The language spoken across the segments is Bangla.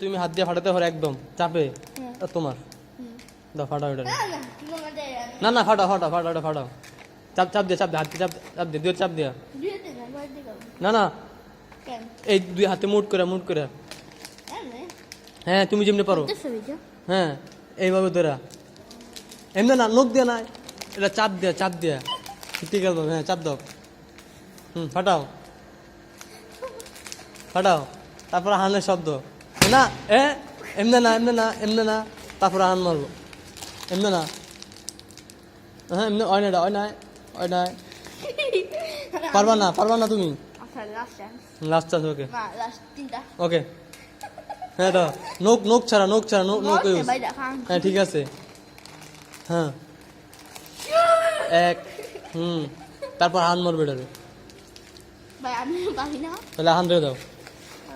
তুমি হাত দিয়ে ফাটাতে পারো একদম চাপে তোমার দাও ফাটাও এটা না না ফাটাও ফাটাও ফাটাও এটা ফাটাও চাপ চাপ দিয়ে চাপ দিয়ে হাতে চাপ চাপ দিয়ে দুই চাপ দিয়া না না এই দুই হাতে মুট করে হ্যাঁ তুমি যেমনি পারো হ্যাঁ এইভাবে ধরা এমনি না নখ দিয়ে না এটা চাপ দিয়া ঠিক আছে হ্যাঁ চাপ দাও ফাটাও ফাটাও তারপর হানের শব্দ না এমনি না তারপর হান মারবো এমনি না হ্যাঁ এমনি হয় না পারবা না তুমি লাস্ট চান্স ওকে ওকে হ্যাঁ দাও নোক ছাড়া নোক ইউজ হ্যাঁ ঠিক আছে হ্যাঁ এক তারপর হান মারবে এটারে তাহলে হান রেখে দাও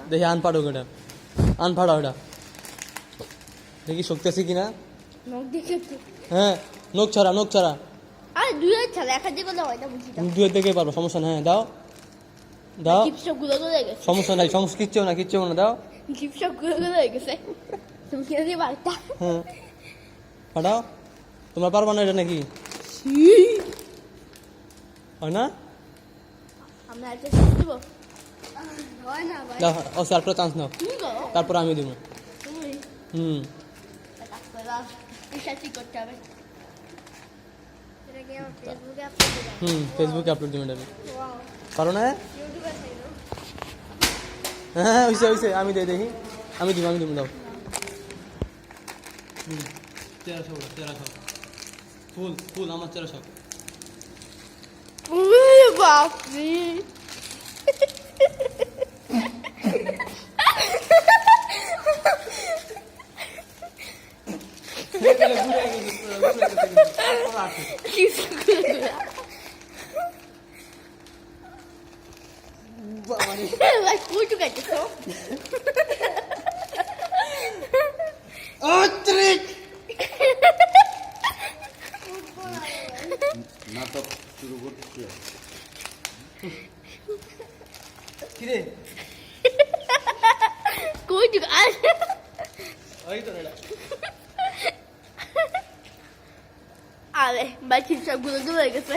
দেখি আন পাড়ো এটা আন ফাড়াও এটা দেখি শক্তি আছে কিনা হ্যাঁ নোক ছাড়া দুয়ের দেখে পারবো সমস্যা না হ্যাঁ দাও সমস্যা নাই কিচ্ছু না দাও হ্যাঁ ফাটাও তোমরা পারবা না এটা নাকি হয় না আরেকটা চান্স নাও তারপর আমি দিব ফেসবুকে আপলোড দিব এটা পারো না হ্যাঁ হইছে আমি দেখি আমি দিব দাও 1300 ফুল আমার 1300 বাপরে muito gato. নাটক শুরু করছি কিরে কই তুই আজ ওই তো না আরে বাকি সবগুলো দূরে গেছে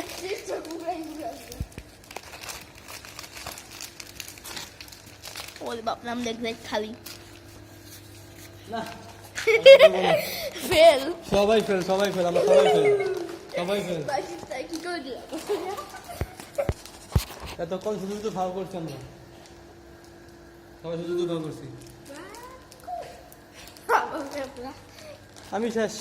ওরে বাপ নাম দেখলে খালি না ফেল সবাই ফেল আমরা সবাই ফেল কি করে দিলাম এতক্ষণ শুধু ফাউল করছি আমরা সবাই শুধু ফাউল করছি আমি শেষ